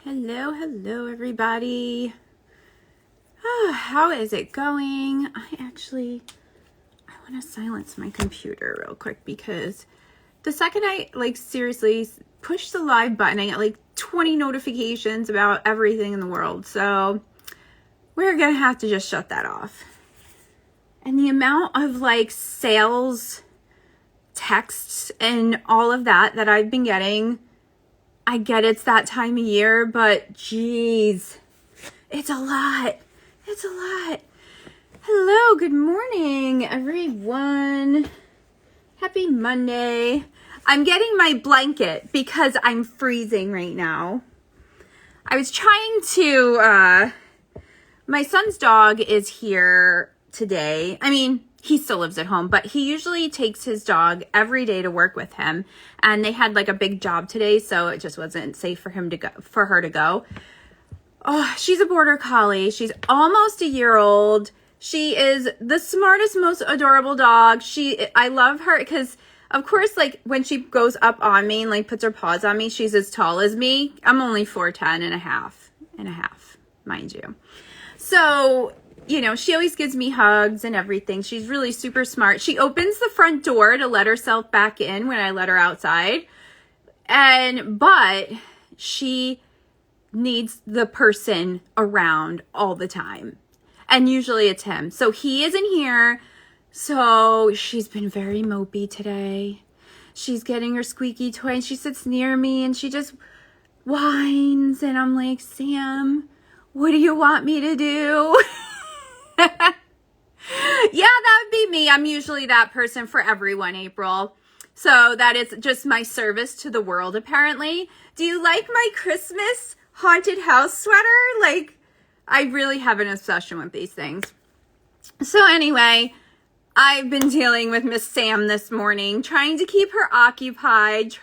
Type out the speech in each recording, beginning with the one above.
Hello, everybody. How is it going? I want to silence my computer real quick because the second I seriously push the live button, I get 20 notifications about everything in the world. So we're going to have to just shut that off. And the amount of sales texts and all of that I've been getting, I get it's that time of year, but geez, it's a lot. It's a lot. Hello, good morning, everyone. Happy Monday. I'm getting my blanket because I'm freezing right now. I was trying to, my son's dog is here today. I mean, he still lives at home, but he usually takes his dog every day to work with him. And they had a big job today, so it just wasn't safe for her to go. Oh, she's a border collie. She's almost a year old. She is the smartest, most adorable dog. I love her because, of course, when she goes up on me and puts her paws on me, she's as tall as me. I'm only 4'10" and a half, mind you. So, she always gives me hugs and everything. She's really super smart. She opens the front door to let herself back in when I let her outside. But she needs the person around all the time. And usually it's him. So he isn't here. So she's been very mopey today. She's getting her squeaky toy and she sits near me and she just whines. And I'm like, Sam, what do you want me to do? Yeah, that would be me. I'm usually that person for everyone, April. So that is just my service to the world, apparently. Do you like my Christmas haunted house sweater? I really have an obsession with these things. So anyway, I've been dealing with Miss Sam this morning, trying to keep her occupied,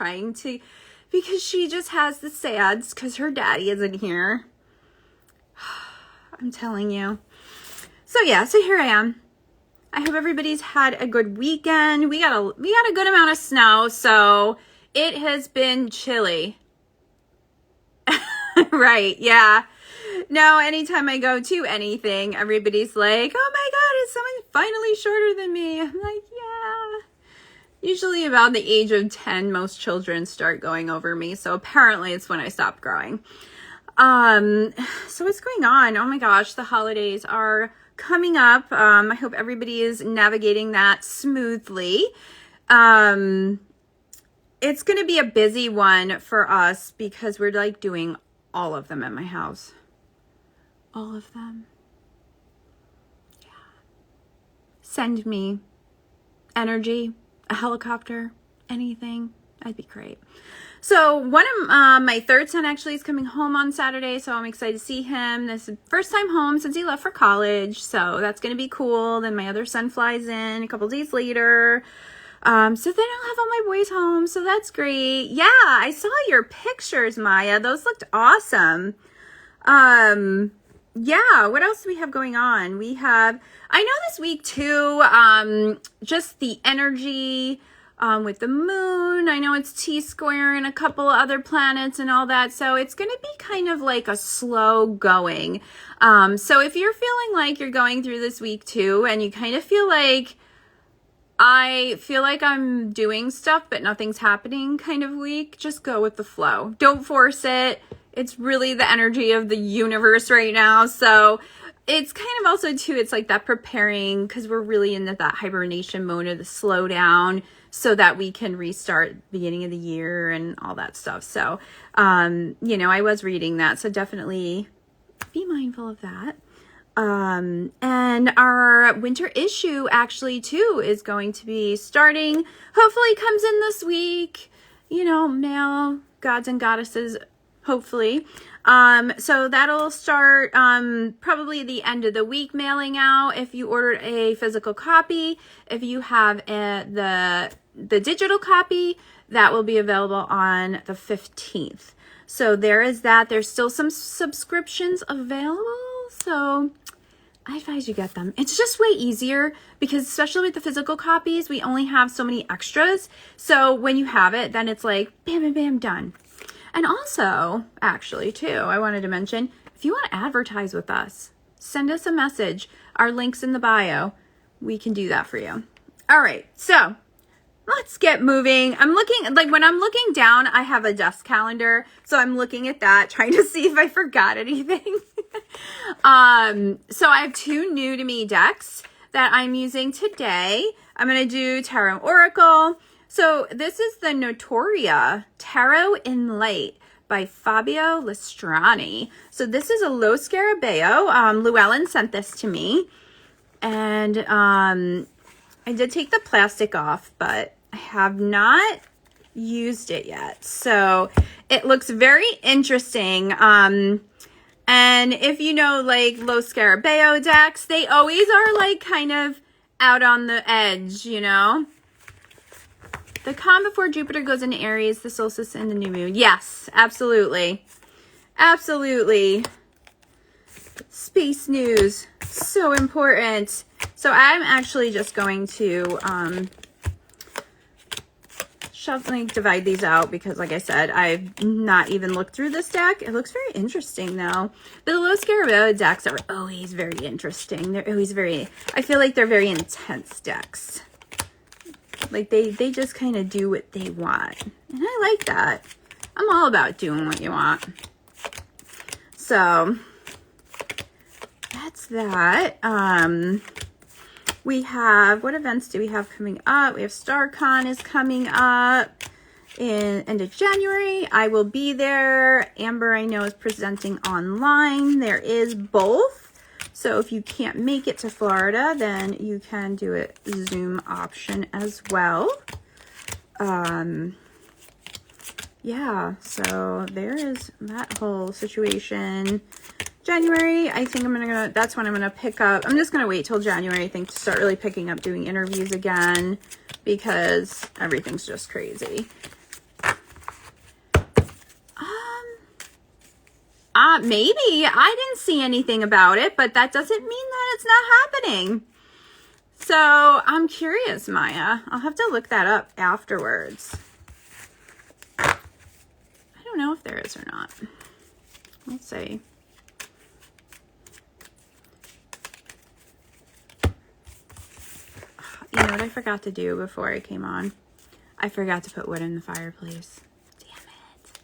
because she just has the sads because her daddy isn't here. I'm telling you. So here I am. I hope everybody's had a good weekend. We got a good amount of snow, so it has been chilly. Right, yeah. No, anytime I go to anything, everybody's like, oh my God, is someone finally shorter than me? I'm like, yeah. Usually about the age of 10, most children start going over me, so apparently it's when I stopped growing. So what's going on? Oh my gosh, the holidays are coming up. I hope everybody is navigating that smoothly. It's going to be a busy one for us because we're doing all of them at my house. All of them. Yeah. Send me energy, a helicopter, anything. That'd be great. So one of my third son actually is coming home on Saturday, so I'm excited to see him. This is first time home since he left for college, so that's going to be cool. Then my other son flies in a couple days later. So then I'll have all my boys home, so that's great. Yeah, I saw your pictures, Maya. Those looked awesome. Yeah, what else do we have going on? I know this week too, just the energy with the moon. I know it's T-square and a couple other planets and all that. So it's going to be kind of a slow going. So if you're feeling like you're going through this week too, and you kind of feel I feel like I'm doing stuff, but nothing's happening kind of week, just go with the flow. Don't force it. It's really the energy of the universe right now. So it's kind of also too, it's that preparing because we're really into that hibernation mode of the slowdown so that we can restart beginning of the year and all that stuff. So, I was reading that. So definitely be mindful of that. And our winter issue actually too is going to be starting, hopefully comes in this week, male gods and goddesses, hopefully. So that'll start, probably the end of the week mailing out if you ordered a physical copy. If you have the digital copy, that will be available on the 15th. So there is that. There's still some subscriptions available. So I advise you get them. It's just way easier because especially with the physical copies, we only have so many extras. So when you have it, then it's bam, bam, bam, done. And also, actually, too, I wanted to mention, if you want to advertise with us, send us a message. Our link's in the bio. We can do that for you. All right, so let's get moving. I'm looking, like when I'm looking down, I have a desk calendar. So I'm looking at that, trying to see if I forgot anything. So I have 2 new to me decks that I'm using today. I'm going to do Tarot Oracle. So this is the Notoria Tarot in Light by Fabio Lestrani. So this is a Lo Scarabeo. Llewellyn sent this to me. And I did take the plastic off, but I have not used it yet. So it looks very interesting. And if you know, like, Lo Scarabeo decks, they always are, like, kind of out on the edge, you know? The calm before Jupiter goes into Aries, the solstice and the new moon. Yes, absolutely. Absolutely. Space news. So important. So I'm actually just going to divide these out because, like I said, I've not even looked through this deck. It looks very interesting, though. The Lo Scarabeo decks are always very interesting. They're always very, I feel like they're very intense decks. Like, they just kind of do what they want. And I like that. I'm all about doing what you want. So, that's that. We have, what events do we have coming up? We have StarCon is coming up in end of January. I will be there. Amber, I know, is presenting online. There is both. So if you can't make it to Florida, then you can do a Zoom option as well. Yeah, so there is that whole situation. January, I think that's when I'm gonna pick up. I'm just gonna wait till January, I think, to start really picking up doing interviews again because everything's just crazy. Maybe. I didn't see anything about it, but that doesn't mean that it's not happening. So I'm curious, Maya. I'll have to look that up afterwards. I don't know if there is or not. Let's see. You know what I forgot to do before I came on? I forgot to put wood in the fireplace. Damn it.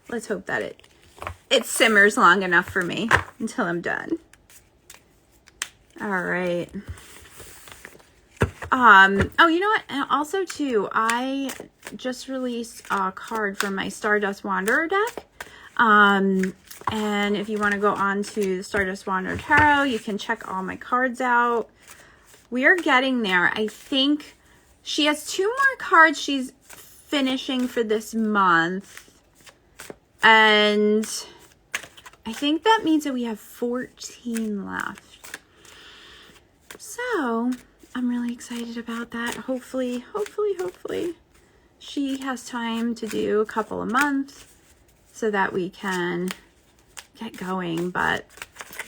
Let's hope that it simmers long enough for me until I'm done. All right. Oh, you know what? And also, too, I just released a card from my Stardust Wanderer deck. And if you want to go on to the Stardust Wanderer Tarot, you can check all my cards out. We are getting there. I think she has 2 more cards she's finishing for this month. And I think that means that we have 14 left. So I'm really excited about that. Hopefully, she has time to do a couple of months so that we can get going. But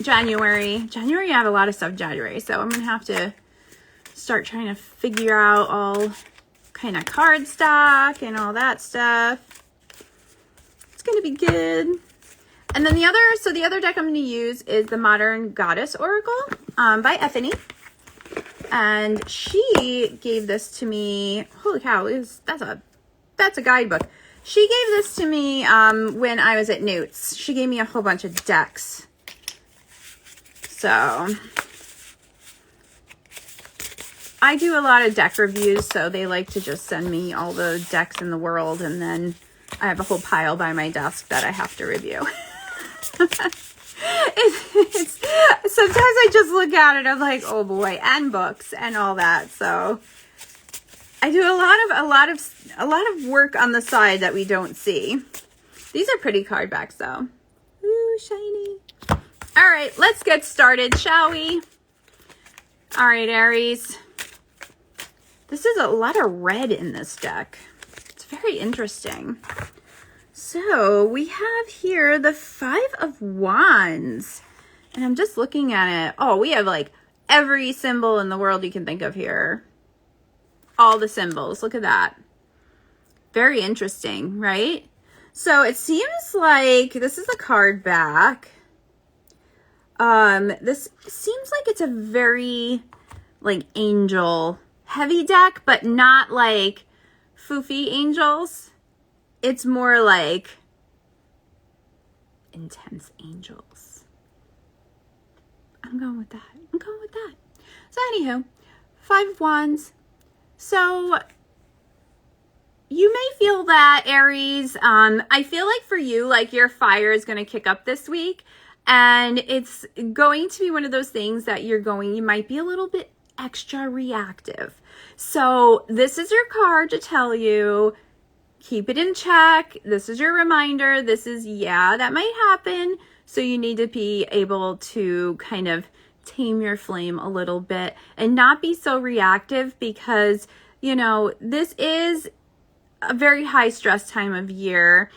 January, I have a lot of stuff January. So I'm going to have to start trying to figure out all kind of card stock and all that stuff. It's going to be good. And then the other deck I'm going to use is the Modern Goddess Oracle by Ethany. And she gave this to me. Holy cow, that's a guidebook. She gave this to me when I was at Newt's. She gave me a whole bunch of decks. So I do a lot of deck reviews, so they like to just send me all the decks in the world, and then I have a whole pile by my desk that I have to review. Sometimes I just look at it, I'm like, oh boy, and books and all that. So I do a lot of work on the side that we don't see. These are pretty card backs though. Ooh, shiny. All right, let's get started, shall we? All right, Aries. This is a lot of red in this deck. It's very interesting. So we have here the 5 of Wands. And I'm just looking at it. Oh, we have like every symbol in the world you can think of here. All the symbols. Look at that. Very interesting, right? So it seems like this is a card back. This seems like it's a very like angel heavy deck, but not like foofy angels. It's more like intense angels. I'm going with that. So anywho, 5 of Wands. So you may feel that, Aries. I feel like for you, like your fire is going to kick up this week. And it's going to be one of those things that you might be a little bit extra reactive. So this is your card to tell you, keep it in check. This is your reminder. This is, yeah, that might happen. So you need to be able to kind of tame your flame a little bit and not be so reactive, because, you know, this is a very high stress time of year.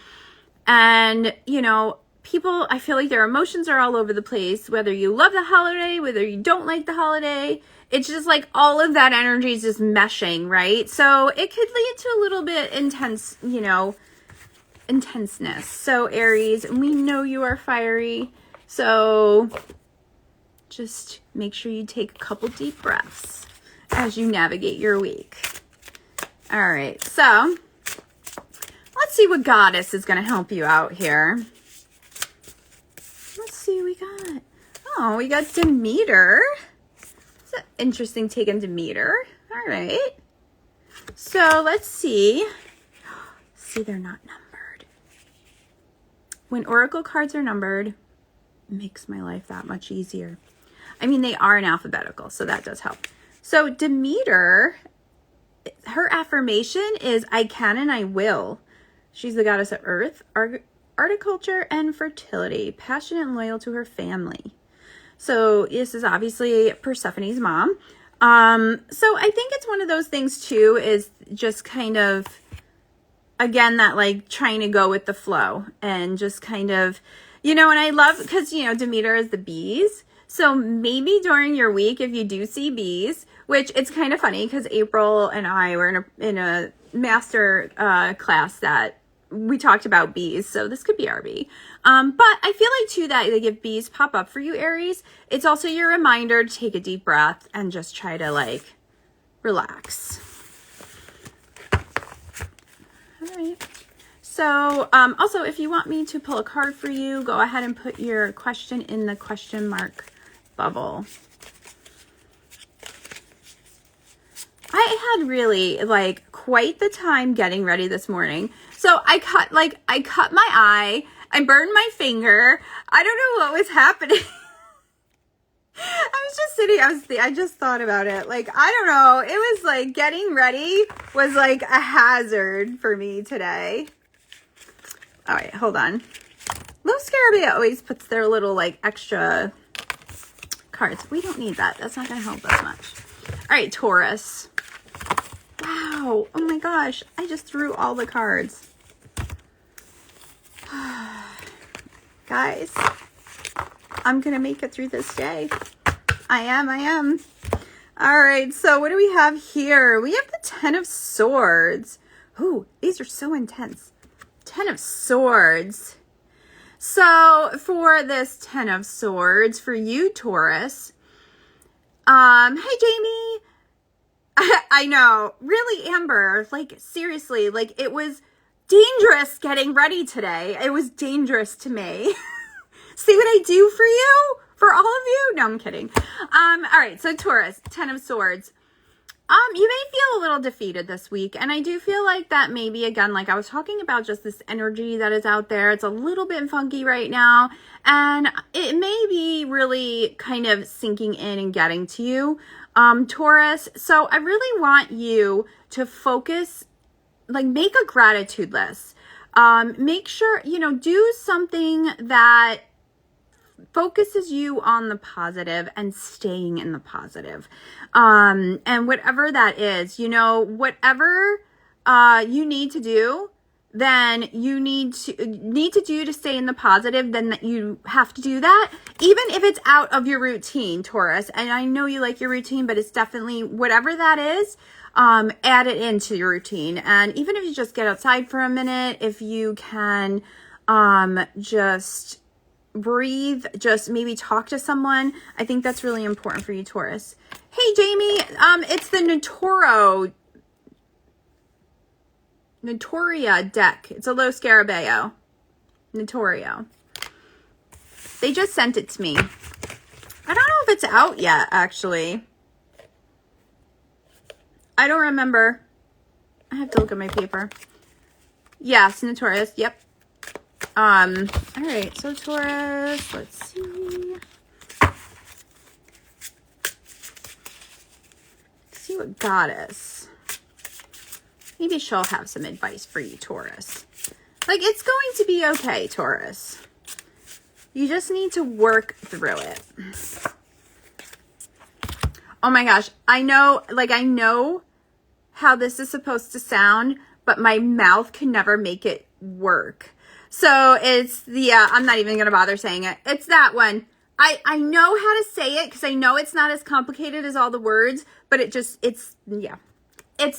And, you know, people, I feel like their emotions are all over the place, whether you love the holiday, whether you don't like the holiday. It's just like all of that energy is just meshing, right? So it could lead to a little bit intense, you know, intenseness. So Aries, we know you are fiery. So just make sure you take a couple deep breaths as you navigate your week. All right, so let's see what goddess is going to help you out here. Let's see what we got. Oh, we got Demeter. It's an interesting take on Demeter. All right. So let's see. See, they're not numbered. When oracle cards are numbered, it makes my life that much easier. I mean, they are in alphabetical, so that does help. So Demeter, her affirmation is, I can and I will. She's the goddess of earth, horticulture, and fertility, passionate and loyal to her family. So this is obviously Persephone's mom. So I think it's one of those things too, is just kind of, again, that like trying to go with the flow and just kind of, you know, and I love, because, you know, Demeter is the bees. So maybe during your week, if you do see bees, which it's kind of funny because April and I were in a master class that we talked about bees. So this could be our bee. But I feel like too that like if bees pop up for you, Aries, it's also your reminder to take a deep breath and just try to like relax. All right. So also, if you want me to pull a card for you, go ahead and put your question in the question mark bubble. I had really like quite the time getting ready this morning. So I cut my eye, I burned my finger. I don't know what was happening. I was just sitting, I just thought about it. Like, I don't know. It was like getting ready was like a hazard for me today. All right, hold on. Little Scarabia always puts their little like extra cards. We don't need that. That's not going to help us much. All right, Taurus. Wow. Oh my gosh. I just threw all the cards. Guys, I'm going to make it through this day. I am. All right. So what do we have here? We have the 10 of Swords. Ooh, these are so intense. 10 of Swords. So for this 10 of Swords, for you, Taurus, hey, Jamie. I know, really, Amber, like, seriously, like, it was dangerous getting ready today. It was dangerous to me. See what I do for you? For all of you? No, I'm kidding. All right, so Taurus, 10 of Swords. You may feel a little defeated this week, and I do feel like that maybe, again, like I was talking about, just this energy that is out there. It's a little bit funky right now, and it may be really kind of sinking in and getting to you, Taurus. So I really want you to focus, like make a gratitude list. Make sure, you know, do something that focuses you on the positive and staying in the positive. And whatever that is, you know, whatever you need to do, then you need to do to stay in the positive, then that you have to do that, even if it's out of your routine, Taurus. And I know you like your routine, but it's definitely whatever that is. add it into your routine. And even if you just get outside for a minute, if you can just breathe, just maybe talk to someone, I think that's really important for you, Taurus. Hey, Jamie, it's the Notoria deck. It's a Lo Scarabeo. Notorio. They just sent it to me. I don't know if it's out yet, actually. I don't remember. I have to look at my paper. Yes, Notorious. Yep. All right. So Taurus, let's see. Let's see what Goddess. Maybe she'll have some advice for you, Taurus. Like, it's going to be okay, Taurus. You just need to work through it. Oh my gosh. I know how this is supposed to sound, but my mouth can never make it work. So it's the, I'm not even going to bother saying it. It's that one. I know how to say it because I know it's not as complicated as all the words, but it's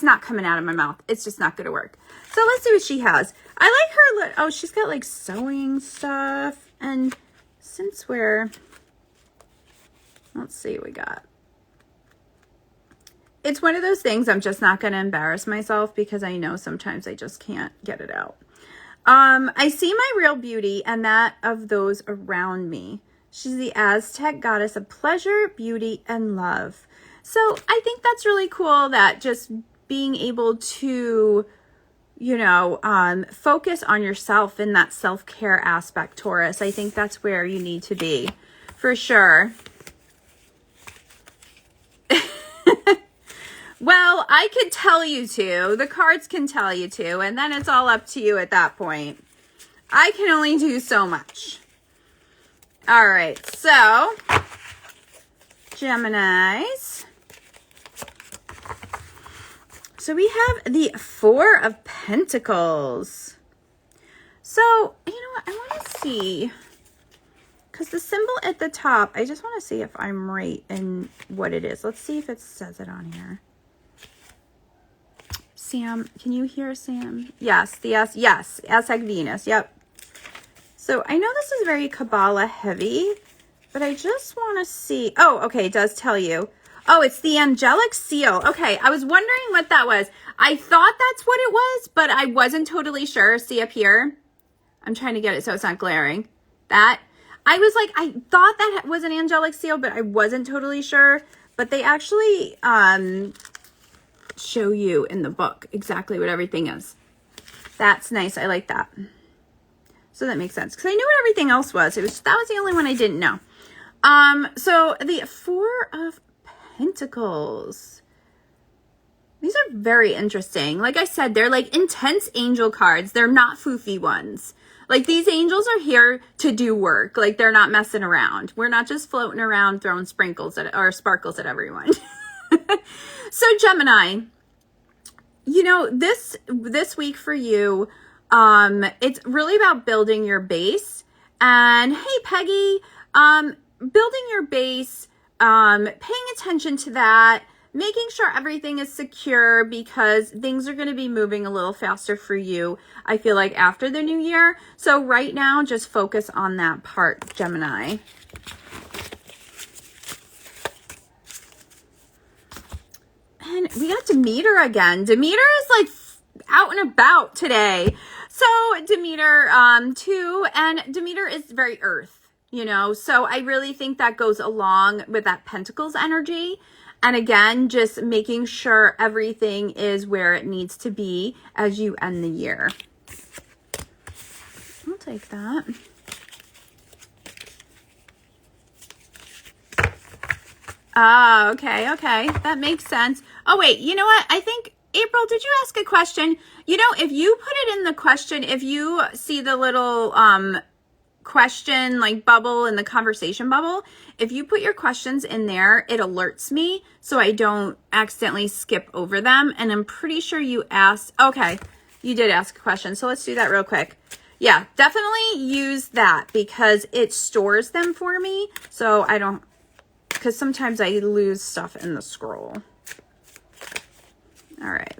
not coming out of my mouth. It's just not going to work. So let's see what she has. I like her, she's got like sewing stuff. And since let's see what we got. It's one of those things I'm just not going to embarrass myself because I know sometimes I just can't get it out. I see my real beauty and that of those around me. She's the Aztec goddess of pleasure, beauty, and love. So I think that's really cool that just being able to, focus on yourself in that self-care aspect, Taurus. I think that's where you need to be, for sure. Well, I could tell you to. The cards can tell you to, and then it's all up to you at that point. I can only do so much. All right, so Geminis. So we have the Four of Pentacles. So, you know what? I want to see, because the symbol at the top, I just want to see if I'm right in what it is. Let's see if it says it on here. Sam, can you hear Sam? Yes, yes, Aztec Venus, yep. So I know this is very Kabbalah heavy, but I just want to see. Oh, okay, it does tell you. Oh, it's the angelic seal. Okay, I was wondering what that was. I thought that's what it was, but I wasn't totally sure. See up here? I'm trying to get it so it's not glaring. That. I was like, I thought that was an angelic seal, but I wasn't totally sure. But they actually show you in the book exactly what everything is. That's nice. I like that. So that makes sense. Because I knew what everything else was. That was the only one I didn't know. So the Four of Pentacles. These are very interesting. Like I said, they're like intense angel cards. They're not foofy ones. Like these angels are here to do work. Like they're not messing around. We're not just floating around throwing sparkles at everyone. So Gemini, this week for you, it's really about building your base. And hey, Peggy, building your base, paying attention to that, making sure everything is secure because things are going to be moving a little faster for you, I feel like, after the new year. So right now, just focus on that part, Gemini. And we got Demeter again. Demeter is like out and about today. So Demeter, too, and Demeter is very earth, so I really think that goes along with that Pentacles energy. And again, just making sure everything is where it needs to be as you end the year. I'll take that. Oh, okay. That makes sense. Oh, wait, you know what? I think, April, did you ask a question? If you put it in the question, if you see the little question like bubble in the conversation bubble, if you put your questions in there, it alerts me so I don't accidentally skip over them. And I'm pretty sure you asked, okay, you did ask a question. So let's do that real quick. Yeah, definitely use that because it stores them for me. So I don't, because sometimes I lose stuff in the scroll. All right.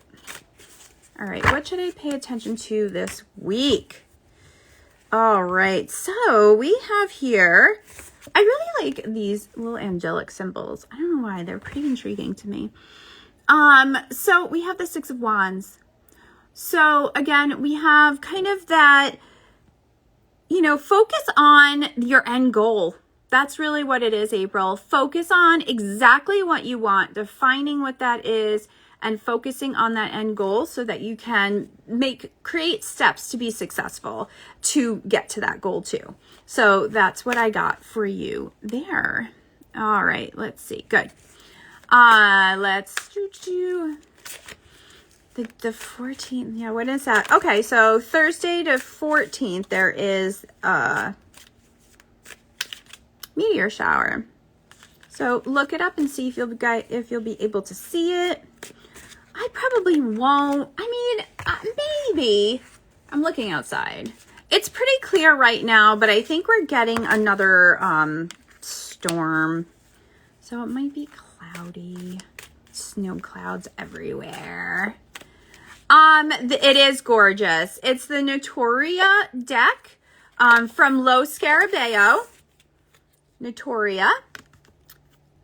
All right. What should I pay attention to this week? All right. So we have here, I really like these little angelic symbols. I don't know why. They're pretty intriguing to me. So we have the Six of Wands. So again, we have kind of that, you know, focus on your end goal. That's really what it is, April. Focus on exactly what you want, defining what that is, and focusing on that end goal so that you can create steps to be successful to get to that goal too. So that's what I got for you there. All right, let's see. Good. Let's do the 14th. Yeah, what is that? Okay, so Thursday to 14th, there is a meteor shower. So look it up and see if you'll be able to see it. I probably won't. I mean, maybe. I'm looking outside. It's pretty clear right now, but I think we're getting another storm. So it might be cloudy. Snow clouds everywhere. It is gorgeous. It's the Notoria deck from Lo Scarabeo. Notoria.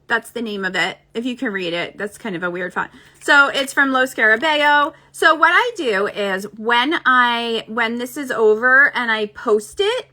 That's the name of it. If you can read it, that's kind of a weird font. So it's from Lo Scarabeo. So what I do is when this is over and I post it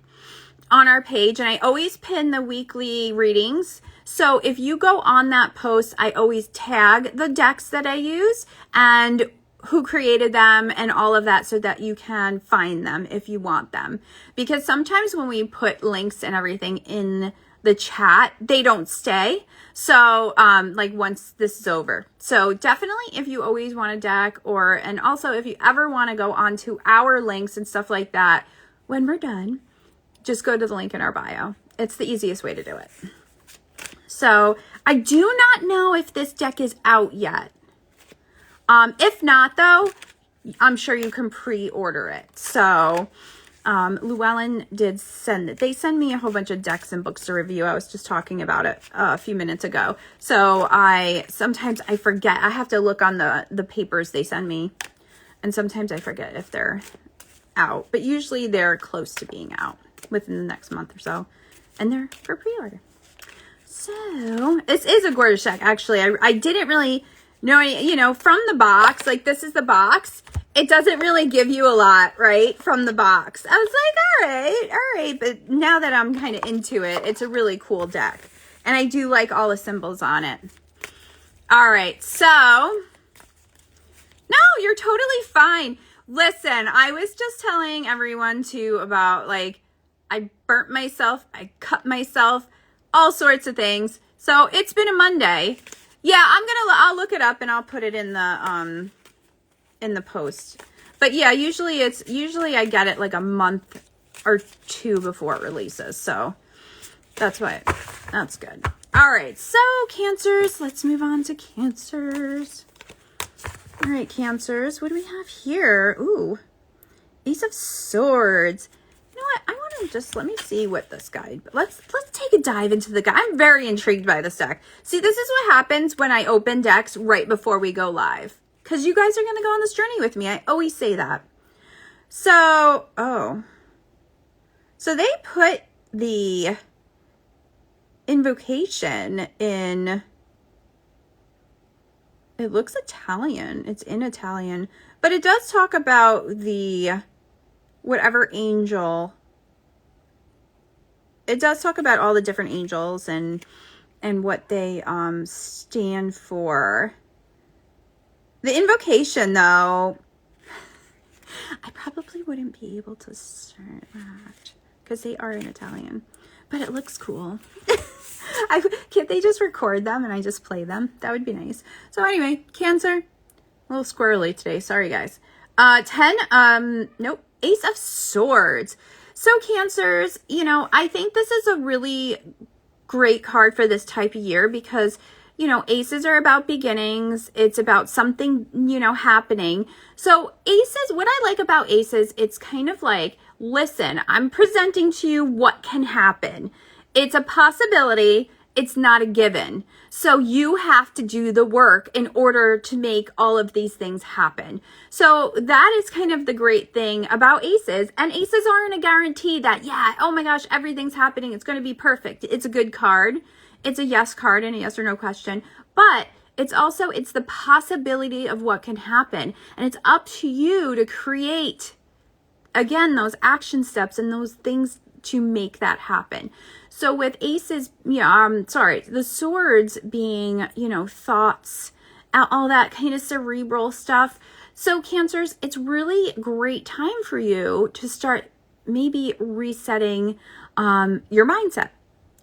on our page, and I always pin the weekly readings. So if you go on that post, I always tag the decks that I use and who created them and all of that so that you can find them if you want them. Because sometimes when we put links and everything in the chat, they don't stay. So like once this is over. So definitely if you always want a deck, and also if you ever want to go onto our links and stuff like that, when we're done, just go to the link in our bio. It's the easiest way to do it. So I do not know if this deck is out yet. If not though, I'm sure you can pre-order it. So Llewellyn did they send me a whole bunch of decks and books to review. I was just talking about it a few minutes ago. So sometimes I forget. I have to look on the papers they send me. And sometimes I forget if they're out. But usually they're close to being out within the next month or so. And they're for pre-order. So this is a gorgeous deck. Actually, I didn't really know, from the box, like this is the box. It doesn't really give you a lot, right, from the box. I was like, all right. But now that I'm kind of into it, it's a really cool deck. And I do like all the symbols on it. All right, so. No, you're totally fine. Listen, I was just telling everyone too about like, I burnt myself, I cut myself, all sorts of things. So it's been a Monday. Yeah, I'll look it up and I'll put it in the post. But yeah, usually I get it like a month or two before it releases. So that's good. All right. So Cancers, let's move on to Cancers. All right, Cancers, what do we have here? Ooh, Ace of Swords. You know what? I want to let me see what this guide, let's take a dive into the guide. I'm very intrigued by this deck. See, this is what happens when I open decks right before we go live. Because you guys are going to go on this journey with me. I always say that. So, so they put the invocation in, it looks Italian. It's in Italian. But it does talk about the, whatever angel. It does talk about all the different angels and what they stand for. The invocation, though, I probably wouldn't be able to start that because they are in Italian, but it looks cool. Can't they just record them and I just play them? That would be nice. So anyway, Cancer, a little squirrely today. Sorry, guys. 10, nope, Ace of Swords. So Cancers, I think this is a really great card for this type of year because aces are about beginnings. It's about something, happening. So aces, what I like about aces, it's kind of like, listen, I'm presenting to you what can happen. It's a possibility. it's not a given. So you have to do the work in order to make all of these things happen. So that is kind of the great thing about aces. And aces aren't a guarantee that, yeah, oh my gosh, everything's happening, it's going to be perfect. It's a good card. It's a yes card and a yes or no question. But it's the possibility of what can happen. And it's up to you to create, again, those action steps and those things to make that happen. So with aces, the swords being, thoughts, all that kind of cerebral stuff. So Cancers, it's really a great time for you to start maybe resetting your mindset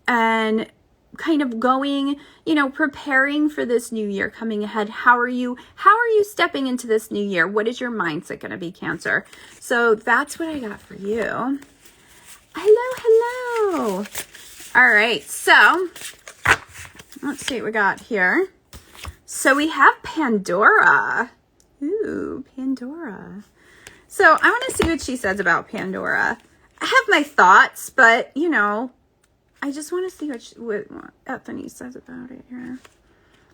and kind of going, preparing for this new year coming ahead. How are you stepping into this new year? What is your mindset going to be, Cancer? So that's what I got for you. Hello. All right. So let's see what we got here. So we have Pandora. Ooh, Pandora. So I want to see what she says about Pandora. I have my thoughts, but I just want to see what Anthony says about it here.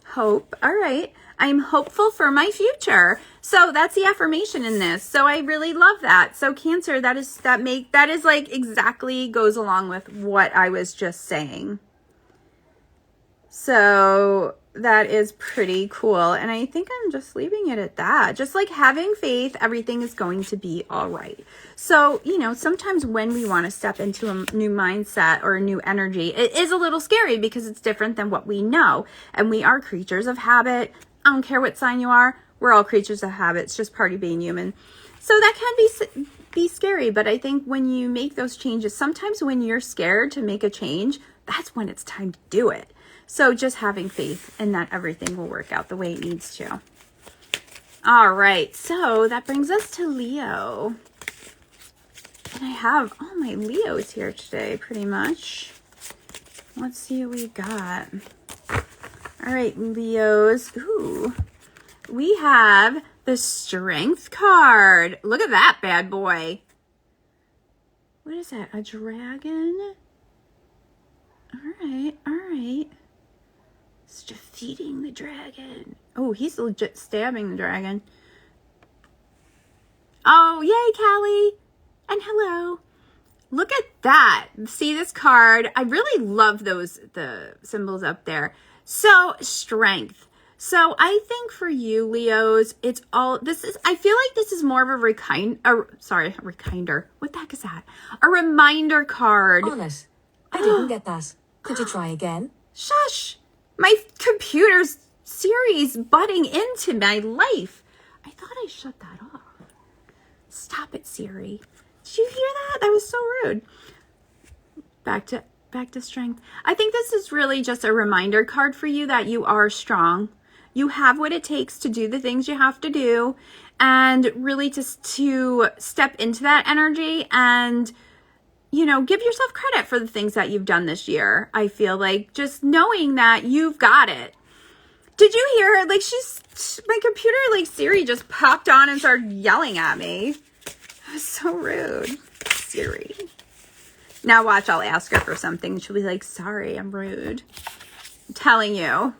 Hope. All right. I'm hopeful for my future. So that's the affirmation in this. So I really love that. So Cancer, that is like exactly goes along with what I was just saying. So that is pretty cool. And I think I'm just leaving it at that. Just like having faith, everything is going to be all right. So, sometimes when we want to step into a new mindset or a new energy, it is a little scary because it's different than what we know. And we are creatures of habit. I don't care what sign you are. We're all creatures of habit. It's just part of being human. So that can be scary. But I think when you make those changes, sometimes when you're scared to make a change, that's when it's time to do it. So just having faith in that everything will work out the way it needs to. All right. So that brings us to Leo. And I have all my Leos here today, pretty much. Let's see what we got. All right, Leos. Ooh, we have the Strength card. Look at that bad boy. What is that? A dragon? All right. It's defeating the dragon. Oh, he's legit stabbing the dragon. Oh, yay, Callie. And hello. Look at that. See this card? I really love the symbols up there. So, Strength. So, I think for you, Leos, I feel like this is more of a reminder. What the heck is that? A reminder card. Honest, I didn't get that. Could you try again? Shush. My computer's Siri's butting into my life. I thought I shut that off. Stop it, Siri. Did you hear that? That was so rude. Back to Strength. I think this is really just a reminder card for you that you are strong. You have what it takes to do the things you have to do, and really just to step into that energy and give yourself credit for the things that you've done this year. I feel like just knowing that you've got it. Did you hear her? Like my computer, like Siri just popped on and started yelling at me. That was so rude. Siri. Now watch, I'll ask her for something. She'll be like, sorry, I'm rude. I'm telling you.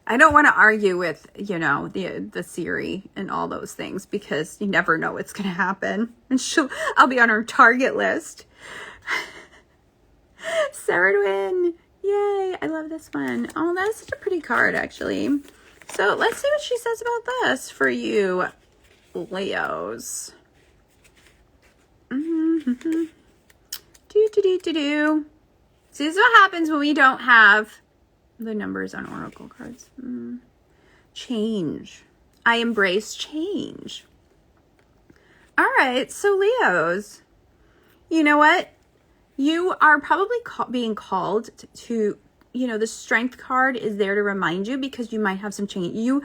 I don't want to argue with, the Siri and all those things because you never know what's going to happen. And I'll be on her target list. Saradwin. Yay. I love this one. Oh, that's such a pretty card, actually. So let's see what she says about this for you, Leos. See, this is what happens when we don't have the numbers on oracle cards. Change. I embrace change. All right, so Leos, you know what? You are probably being called to, the Strength card is there to remind you because you might have some change. You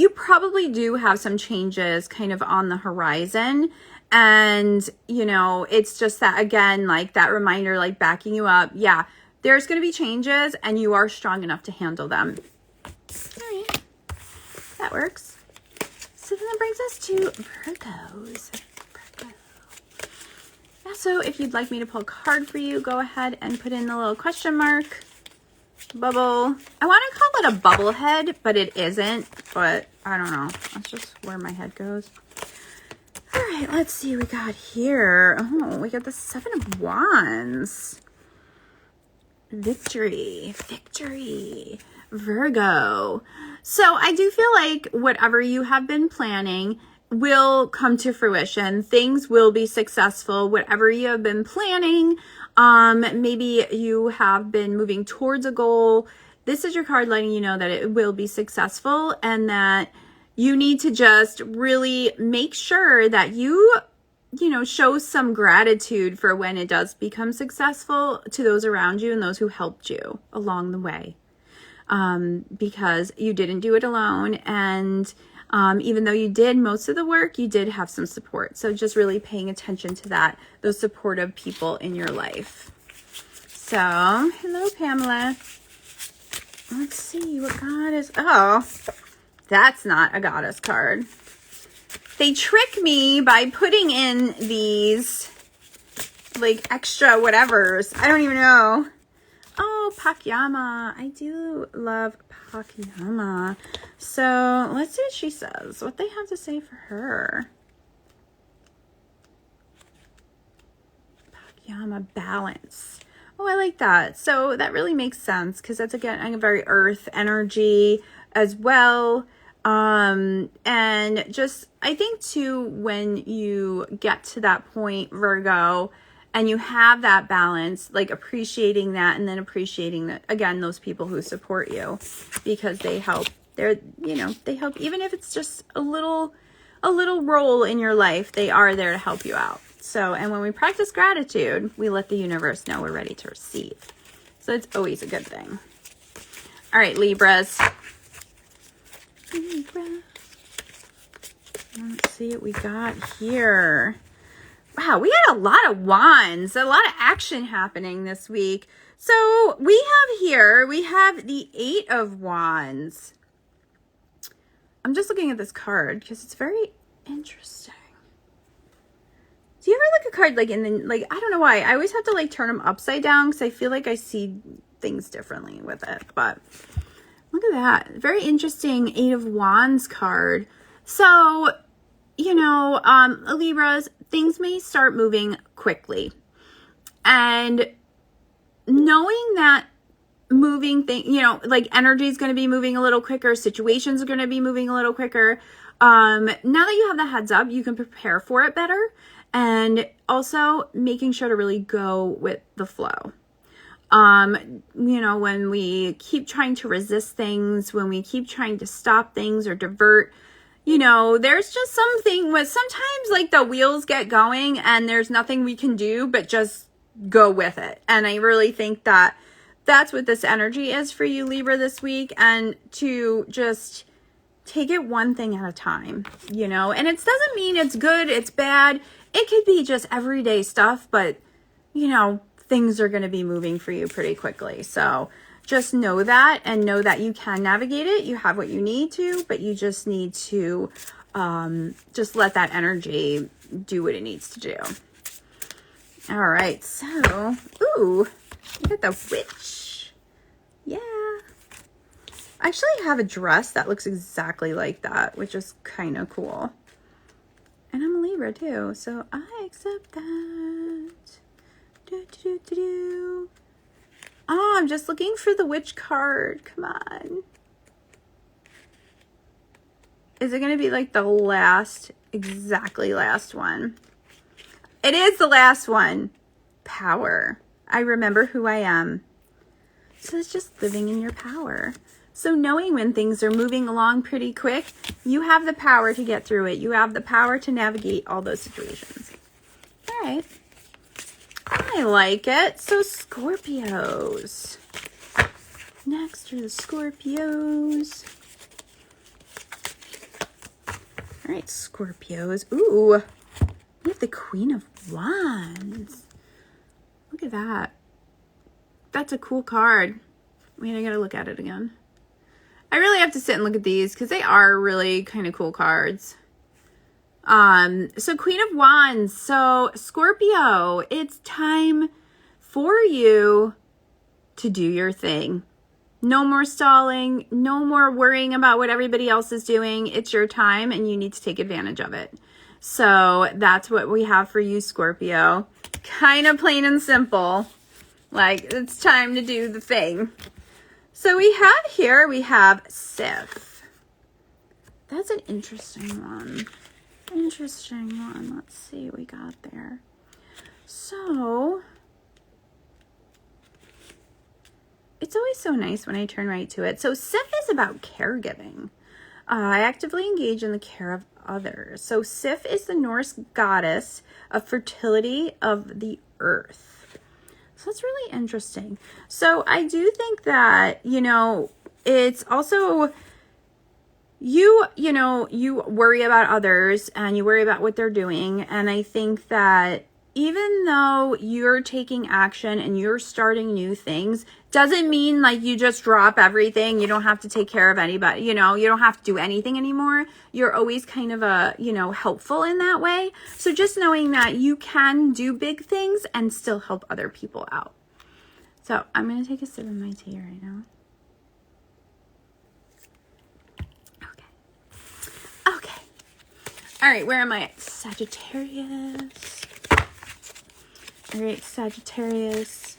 probably do have some changes kind of on the horizon. And, it's just that, again, like that reminder, like backing you up. Yeah, there's going to be changes and you are strong enough to handle them. All right. That works. So then that brings us to Virgos. Yeah, so if you'd like me to pull a card for you, go ahead and put in the little question mark. bubble. I want to call it a bubble head, but it isn't. But I don't know. That's just where my head goes. All right, let's see what we got here. Oh, we got the Seven of Wands. Victory, victory, Virgo. So I do feel like whatever you have been planning will come to fruition. Things will be successful. Whatever you have been planning, maybe you have been moving towards a goal. This is your card letting you know that it will be successful and that you need to just really make sure that you show some gratitude for when it does become successful to those around you and those who helped you along the way. Because you didn't do it alone. And even though you did most of the work, you did have some support. So just really paying attention to that, those supportive people in your life. So, hello, Pamela. Let's see what goddess. Oh, that's not a goddess card. They trick me by putting in these like extra whatevers. I don't even know. Oh, Pakyama. I do love Pakyama. So let's see what she says. What they have to say for her. Pakyama, balance. Oh, I like that. So that really makes sense because that's again a very earth energy as well. And just, I think too, when you get to that point, Virgo, and you have that balance, like appreciating that and then appreciating that, again, those people who support you because they help, they help, even if it's just a little role in your life, they are there to help you out. So, and when we practice gratitude, we let the universe know we're ready to receive. So it's always a good thing. All right, Libras. Let's see what we got here. Wow, we had a lot of wands, a lot of action happening this week. So we have the Eight of Wands. I'm just looking at this card because it's very interesting. Do you ever look a card I don't know why. I always have to turn them upside down because I feel like I see things differently with it, but look at that. Very interesting Eight of Wands card. So, Libras, things may start moving quickly. And knowing that energy is going to be moving a little quicker, situations are going to be moving a little quicker. Now that you have the heads up, you can prepare for it better. And also making sure to really go with the flow. When we keep trying to resist things, when we keep trying to stop things or divert, there's just something with sometimes the wheels get going and there's nothing we can do but just go with it. And I really think that that's what this energy is for you, Libra, this week, and to just take it one thing at a time, and it doesn't mean it's good, it's bad. It could be just everyday stuff, but things are going to be moving for you pretty quickly. So just know that and know that you can navigate it. You have what you need to, but you just need to just let that energy do what it needs to do. All right. So, ooh, look at the witch. Yeah. I actually have a dress that looks exactly like that, which is kind of cool. And I'm a Libra too, so I accept that. Oh, I'm just looking for the witch card. Come on. Is it going to be the exactly last one? It is the last one. Power. I remember who I am. So it's just living in your power. So knowing when things are moving along pretty quick, you have the power to get through it. You have the power to navigate all those situations. All right. I like it. So Scorpios. Next are the Scorpios. All right, Scorpios. Ooh, we have the Queen of Wands. Look at that. That's a cool card. I gotta look at it again. I really have to sit and look at these because they are really kind of cool cards. So Queen of Wands. So Scorpio, it's time for you to do your thing. No more stalling, no more worrying about what everybody else is doing. It's your time and you need to take advantage of it. So that's what we have for you, Scorpio. Kind of plain and simple. Like, it's time to do the thing. So we have Sif. That's an interesting one. Let's see what we got there. So, it's always so nice when I turn right to it. So Sif is about caregiving. I actively engage in the care of others. So Sif is the Norse goddess of fertility of the earth. So that's really interesting. So I do think that, it's also you worry about others and you worry about what they're doing. And I think that even though you're taking action and you're starting new things, doesn't mean like you just drop everything. You don't have to take care of anybody. You don't have to do anything anymore. You're always kind of helpful in that way. So just knowing that you can do big things and still help other people out. So I'm going to take a sip of my tea right now. Okay. All right, where am I at? Sagittarius. All right, Sagittarius.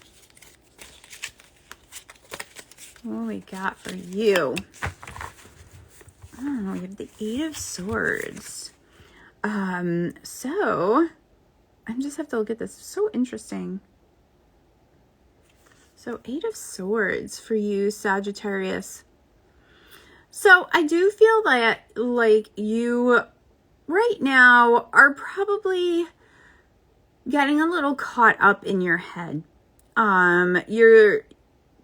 What do we got for you? Oh, we have the Eight of Swords. So I just have to look at this. So interesting. So Eight of Swords for you, Sagittarius. So I do feel that like you right now are probably getting a little caught up in your head.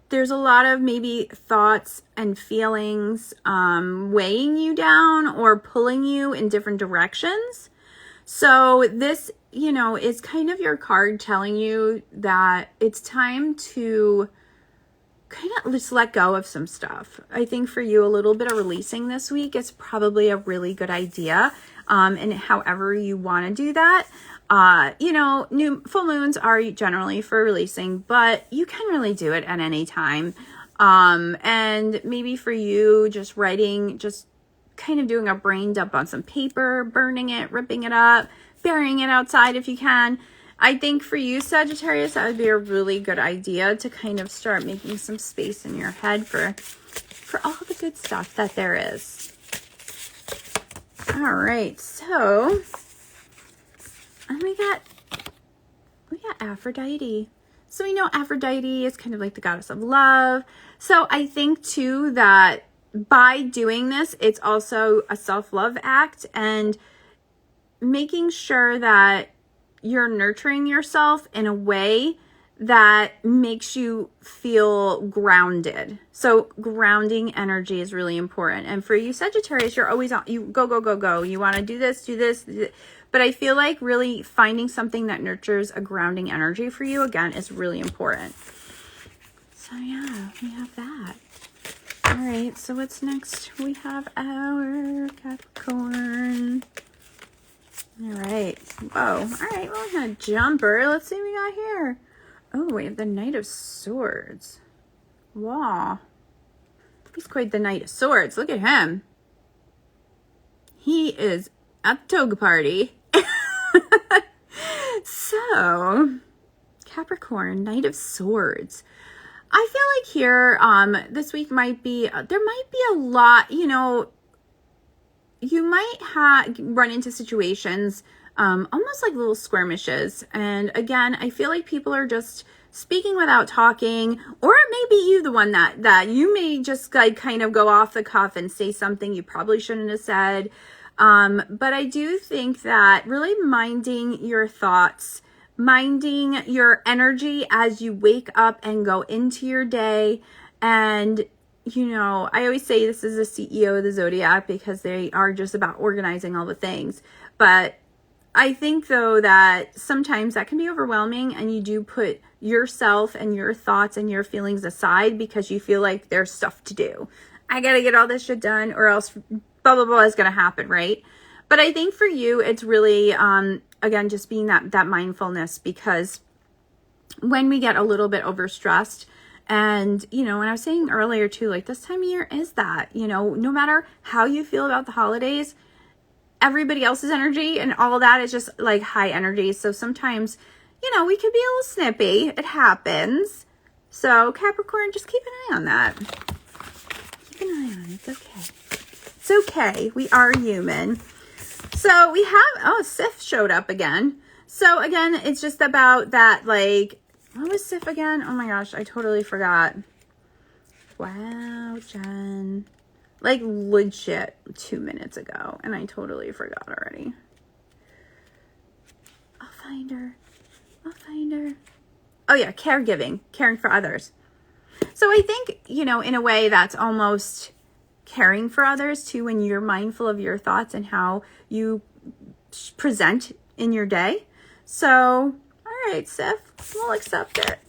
There's a lot of maybe thoughts and feelings weighing you down or pulling you in different directions. So this, is kind of your card telling you that it's time to kind of just let go of some stuff. I think for you, a little bit of releasing this week is probably a really good idea. And however you want to do that. New full moons are generally for releasing, but you can really do it at any time. And maybe for you, just writing, just kind of doing a brain dump on some paper, burning it, ripping it up, burying it outside if you can. I think for you, Sagittarius, that would be a really good idea to kind of start making some space in your head for all the good stuff that there is. All right, so we got Aphrodite. So we know Aphrodite is kind of like the goddess of love. So I think too that by doing this, it's also a self-love act and making sure that you're nurturing yourself in a way that makes you feel grounded. So grounding energy is really important. And for you, Sagittarius, you're always on, you go, go, go, go. You want to do this, do this. But I feel like really finding something that nurtures a grounding energy for you, again, is really important. So yeah, we have that. All right, so what's next? We have our Capricorn. All right. Whoa. All right, well, we had a jumper. Let's see what we got here. Oh, we have the Knight of Swords. Wow. He's quite the Knight of Swords. Look at him. He is at the toga party. So, Capricorn, Knight of Swords. I feel like here, this week might be, there might be a lot, you might run into situations, almost like little skirmishes. And again, I feel like people are just speaking without talking, or it may be you, the one that you may just like kind of go off the cuff and say something you probably shouldn't have said. But I do think that really minding your thoughts, minding your energy as you wake up and go into your day. And, I always say this is a CEO of the Zodiac because they are just about organizing all the things. But I think, though, that sometimes that can be overwhelming and you do put yourself and your thoughts and your feelings aside because you feel like there's stuff to do. I got to get all this shit done or else blah, blah, blah is going to happen, right? But I think for you, it's really, again, just being that mindfulness, because when we get a little bit overstressed And, you know, when I was saying earlier too, like this time of year is that, you know, no matter how you feel about the holidays, everybody else's energy and all that is just like high energy. So sometimes, you know, we could be a little snippy. It happens. So Capricorn, just keep an eye on that. Keep an eye on it. It's okay. It's okay. We are human. So we have, Sif showed up again. So again, it's just about that, like, what was Sif again? Oh my gosh, I totally forgot. Wow, Jen. Like legit 2 minutes ago. And I totally forgot already. I'll find her. Oh yeah, caregiving. Caring for others. So I think, you know, in a way that's almost caring for others too, when you're mindful of your thoughts and how you present in your day. So, all right, Sif, we'll accept it.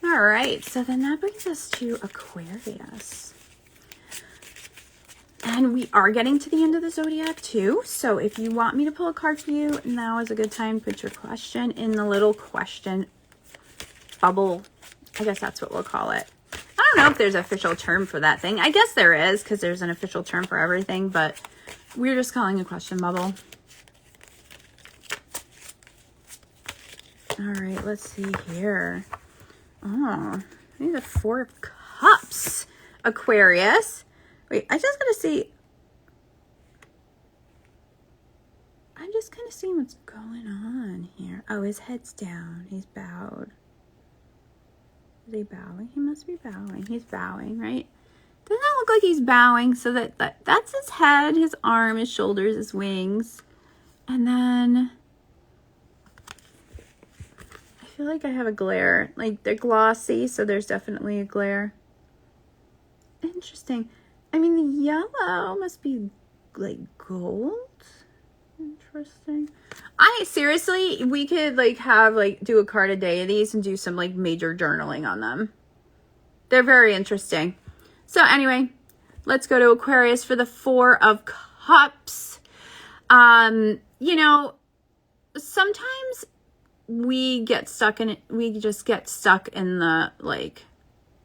All right, so then that brings us to Aquarius. And we are getting to the end of the zodiac too. So if you want me to pull a card for you, now is a good time to put your question in the little question bubble. I guess that's what we'll call it. I don't know if there's an official term for that thing. I guess there is, because there's an official term for everything, but we're just calling a question bubble. All right, let's see here. Oh, I need a 4 of Cups, Aquarius. Wait, I just gotta see. I'm just kind of seeing what's going on here. Oh, his head's down. He's bowed. Is he bowing? He must be bowing. He's bowing, right? Doesn't that look like he's bowing? So that's his head, his arm, his shoulders, his wings. And then I feel like I have a glare. Like they're glossy, so there's definitely a glare. Interesting. I mean, the yellow must be like gold. Interesting. Seriously, we could like have like do a card a day of these and do some like major journaling on them. They're very interesting. So anyway, let's go to Aquarius for the 4 of Cups. You know, sometimes we just get stuck in the like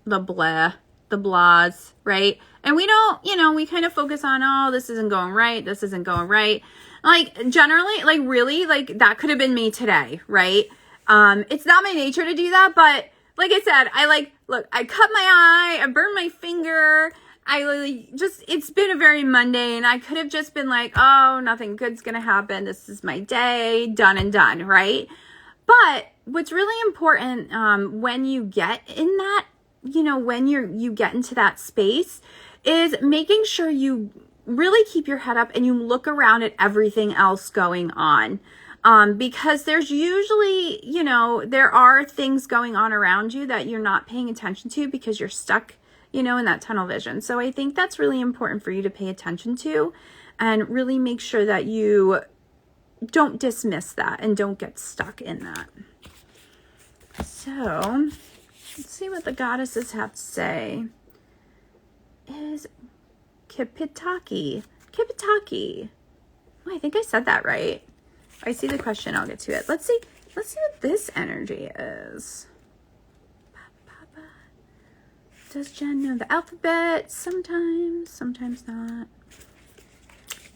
the blahs, right? And we don't, you know, we kind of focus on, oh, this isn't going right. This isn't going right. Like generally, like really, like that could have been me today, right? It's not my nature to do that, but like I said, I cut my eye, I burned my finger. It's been a very mundane. I could have just been like, oh, nothing good's going to happen. This is my day, done and done, right? But what's really important, when you get in that, you know, when you get into that space is making sure you really keep your head up and you look around at everything else going on. Because there's usually, you know, there are things going on around you that you're not paying attention to because you're stuck, you know, in that tunnel vision. So I think that's really important for you to pay attention to and really make sure that you don't dismiss that and don't get stuck in that. So let's see what the goddesses have to say. Is Kipitaki. Oh, I think I said that right. If I see the question, I'll get to it. Let's see what this energy is. Does Jen know the alphabet? Sometimes not.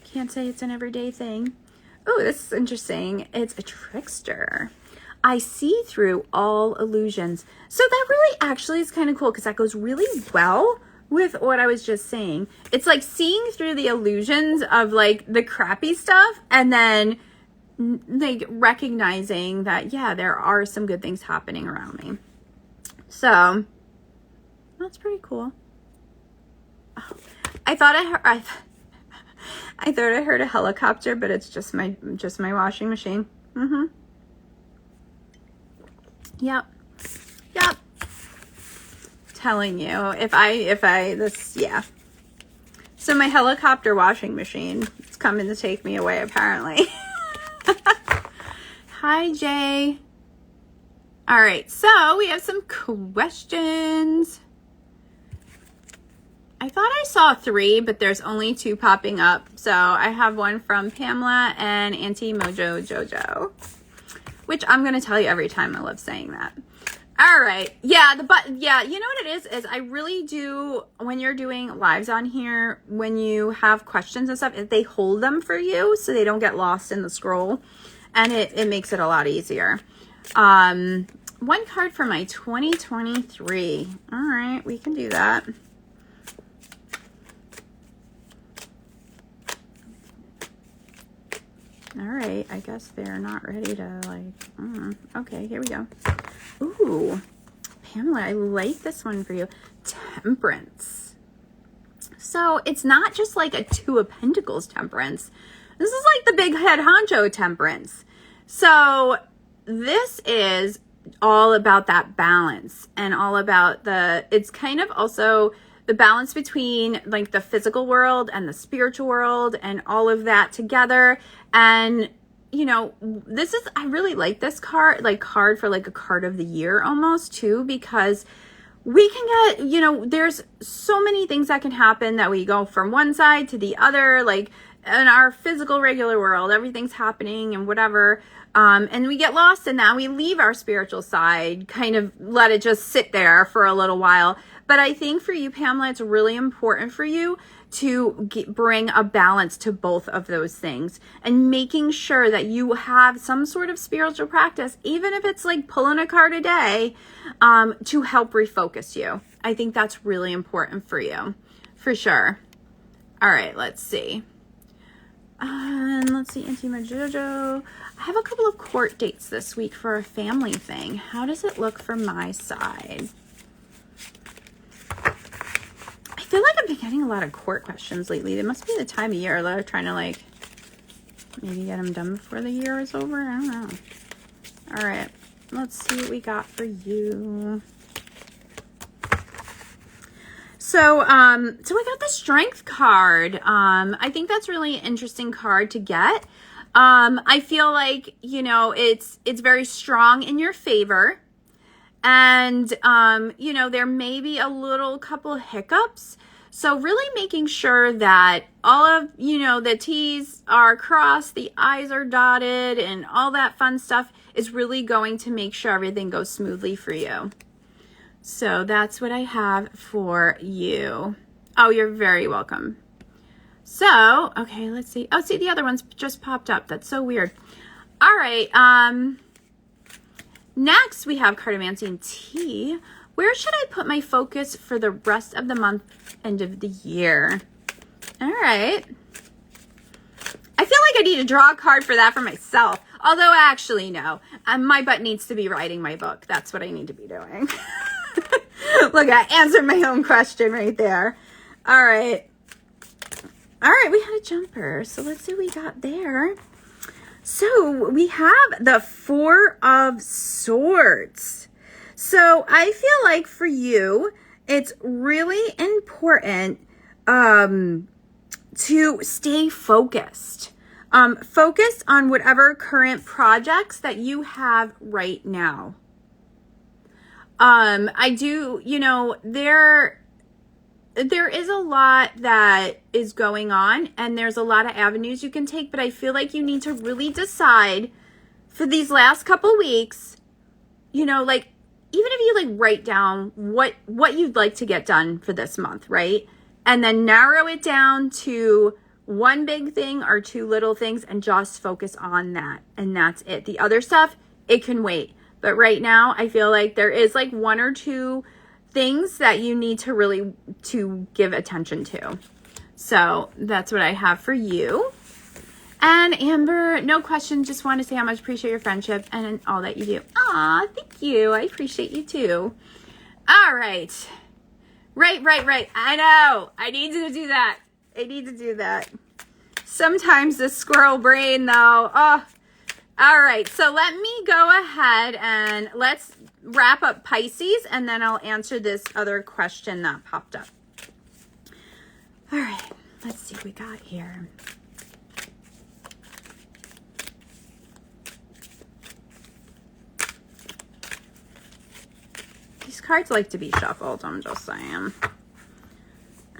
Can't say it's an everyday thing. Oh, this is interesting. It's a trickster. I see through all illusions. So that really actually is kind of cool because that goes really well with what I was just saying. It's like seeing through the illusions of like the crappy stuff and then like recognizing that, yeah, there are some good things happening around me. So that's pretty cool. Oh, I thought I heard a helicopter, but it's just my washing machine. Yep. Telling you, yeah. So my helicopter washing machine is coming to take me away, apparently. Hi, Jay. All right, so we have some questions. I thought I saw 3, but there's only 2 popping up. So I have one from Pamela and Auntie Mojo Jojo, which I'm going to tell you every time. I love saying that. All right. Yeah, yeah, you know what it is I really do, when you're doing lives on here, when you have questions and stuff, they hold them for you so they don't get lost in the scroll, and it makes it a lot easier. One card for my 2023. All right, we can do that. All right, I guess they're not ready to like, okay, here we go. Ooh, Pamela, I like this one for you. Temperance. So it's not just like a Two of Pentacles temperance. This is like the big head honcho temperance. So this is all about that balance and all about it's kind of also the balance between like the physical world and the spiritual world and all of that together. And you know, I really like this card for like a card of the year almost too, because we can get, you know, there's so many things that can happen that we go from one side to the other, like in our physical regular world, everything's happening and whatever. And we get lost in that. We leave our spiritual side, kind of let it just sit there for a little while. But I think for you, Pamela, it's really important for you to bring a balance to both of those things and making sure that you have some sort of spiritual practice, even if it's like pulling a card a day, to help refocus you. I think that's really important for you, for sure. All right, let's see. Let's see, Auntie Jojo. I have a couple of court dates this week for a family thing. How does it look for my side? I feel like I've been getting a lot of court questions lately. It must be the time of year. They're trying to like maybe get them done before the year is over. I don't know. All right, let's see what we got for you. So, so I got the Strength card. I think that's really an interesting card to get. I feel like, you know, it's very strong in your favor. And, you know, there may be a couple of hiccups. So really making sure that all of, you know, the T's are crossed, the I's are dotted, and all that fun stuff is really going to make sure everything goes smoothly for you. So that's what I have for you. Oh, you're very welcome. So, okay, let's see. Oh, see, the other one's just popped up. That's so weird. All right. Next, we have Cartomancy and Tea. Where should I put my focus for the rest of the month, end of the year? All right. I feel like I need to draw a card for that for myself. Although, actually, no. My butt needs to be writing my book. That's what I need to be doing. Look, I answered my own question right there. All right. All right, we had a jumper. So let's see what we got there. So we have the Four of Swords. So I feel like for you, it's really important to stay focused. Focus on whatever current projects that you have right now. I do, you know, there is a lot that is going on and there's a lot of avenues you can take, but I feel like you need to really decide for these last couple weeks, you know, like even if you like write down what you'd like to get done for this month, right? And then narrow it down to one big thing or two little things and just focus on that. And that's it. The other stuff, it can wait. But right now, I feel like there is like one or two things that you need to really give attention to. So that's what I have for you. And Amber, no question, just want to say how much I appreciate your friendship and all that you do. Aw, thank you. I appreciate you too. All right. Right. I know. I need to do that. Sometimes the squirrel brain though. Oh. All right, so let me go ahead and let's wrap up Pisces and then I'll answer this other question that popped up. All right, let's see what we got here. These cards like to be shuffled, I'm just saying.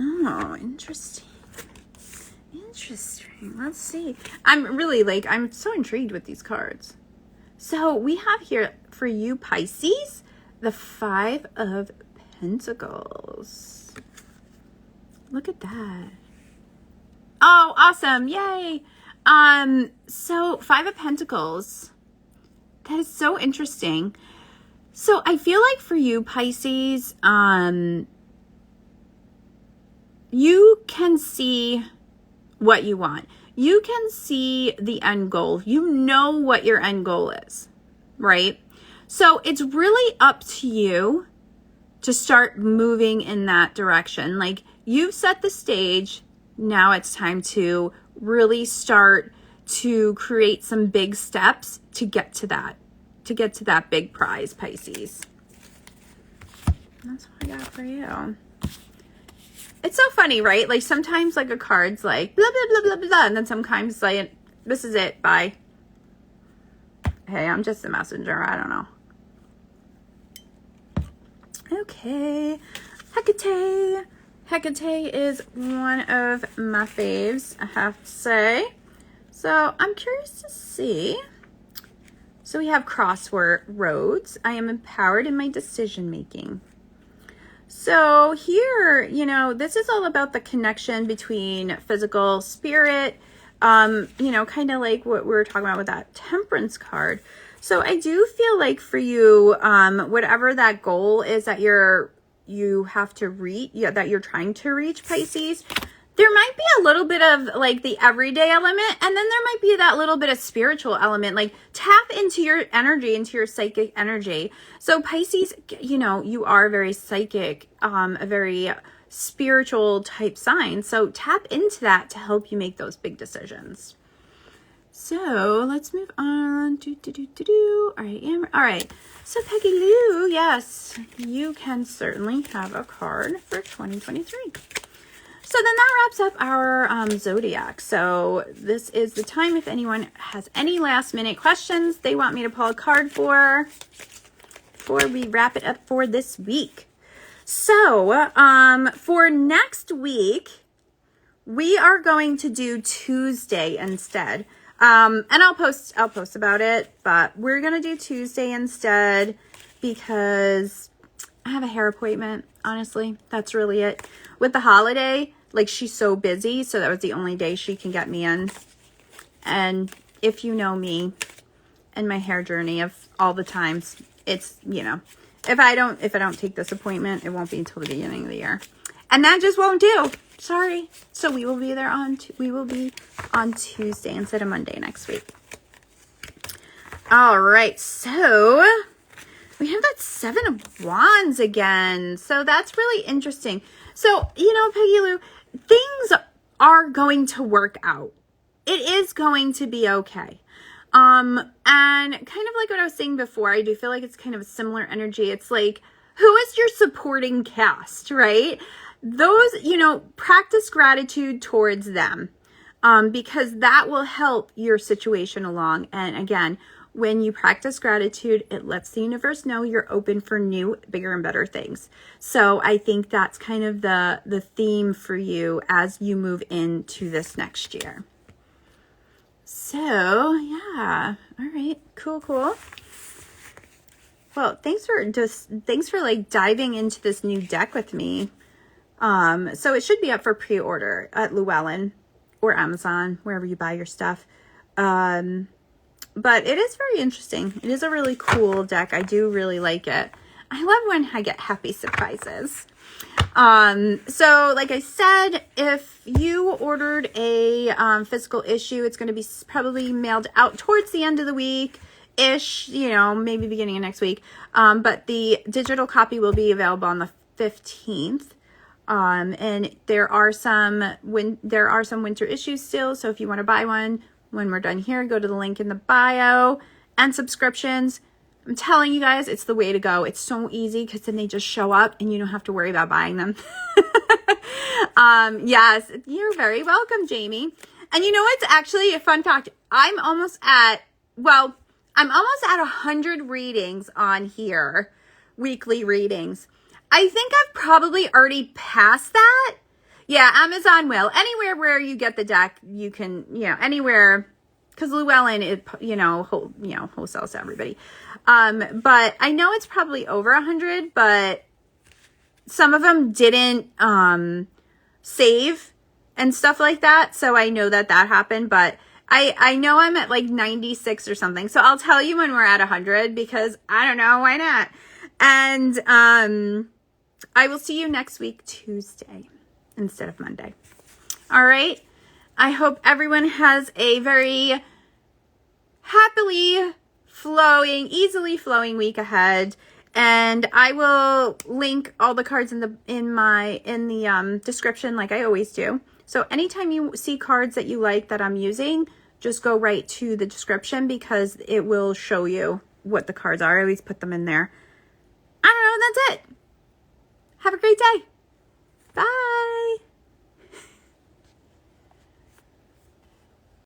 Oh, interesting. Let's see. I'm so intrigued with these cards. So we have here for you, Pisces, the Five of Pentacles. Look at that. Oh, awesome. Yay. So Five of Pentacles. That is so interesting. So I feel like for you, Pisces, you can see what you want. You can see the end goal. You know what your end goal is, right? So it's really up to you to start moving in that direction. Like, you've set the stage. Now it's time to really start to create some big steps to get to that big prize, Pisces. That's what I got for you. It's so funny, right? Like, sometimes like a card's like blah blah blah blah blah, and then sometimes like, this is it, bye. Hey, I'm just a messenger. I don't know. Okay, Hecate. Hecate is one of my faves, I have to say. So I'm curious to see. So we have crossroads. I am empowered in my decision making. So here, you know, this is all about the connection between physical, spirit, you know, kind of like what we were talking about with that Temperance card. So I do feel like for you, whatever that goal is that you have to reach, that you're trying to reach, Pisces, there might be a little bit of like the everyday element, and then there might be that little bit of spiritual element. Like, tap into your energy, into your psychic energy. So Pisces, you know, you are very psychic, a very spiritual type sign. So tap into that to help you make those big decisions. So let's move on. All right, Amber. All right. So Peggy Lou, yes, you can certainly have a card for 2023. So then that wraps up our zodiac. So this is the time if anyone has any last minute questions they want me to pull a card for before we wrap it up for this week. So for next week, we are going to do Tuesday instead. And I'll post about it, but we're going to do Tuesday instead because I have a hair appointment. Honestly, that's really it. With the holiday, like, she's so busy, so that was the only day she can get me in. And if you know me and my hair journey of all the times, it's, you know, if I don't take this appointment, it won't be until the beginning of the year. And that just won't do. Sorry. So we will be there on Tuesday instead of Monday next week. All right. So we have that Seven of Wands again. So that's really interesting. So, you know, Peggy Lou, things are going to work out. It is going to be okay. And kind of like what I was saying before, I do feel like it's kind of a similar energy. It's like, who is your supporting cast, right? Those, you know, practice gratitude towards them, because that will help your situation along. And again, when you practice gratitude, it lets the universe know you're open for new, bigger, and better things. So I think that's kind of the theme for you as you move into this next year. So yeah, all right, cool. Well, thanks for like diving into this new deck with me. So it should be up for pre-order at Llewellyn or Amazon, wherever you buy your stuff. But it is very interesting. It is a really cool deck. I do really like it. I love when I get happy surprises. So like I said, if you ordered a physical issue, it's going to be probably mailed out towards the end of the week-ish, you know, maybe beginning of next week. But the digital copy will be available on the 15th. And there are some winter issues still. So if you want to buy one, when we're done here, go to the link in the bio. And subscriptions, I'm telling you guys, it's the way to go. It's so easy because then they just show up and you don't have to worry about buying them. Yes, you're very welcome, Jamie. And you know what's actually a fun fact? I'm almost at 100 readings on here, weekly readings. I think I've probably already passed that. Yeah, Amazon will. Anywhere where you get the deck, you can, you know, anywhere because Llewellyn is, wholesales to everybody. But I know it's probably over 100, but some of them didn't save and stuff like that. So I know that happened, but I know I'm at like 96 or something. So I'll tell you when we're at 100 because I don't know, why not? And I will see you next week, Tuesday, instead of Monday. All right. I hope everyone has a very happily flowing, easily flowing week ahead. And I will link all the cards in the description like I always do. So anytime you see cards that you like that I'm using, just go right to the description because it will show you what the cards are. I always put them in there. I don't know, that's it. Have a great day. Bye.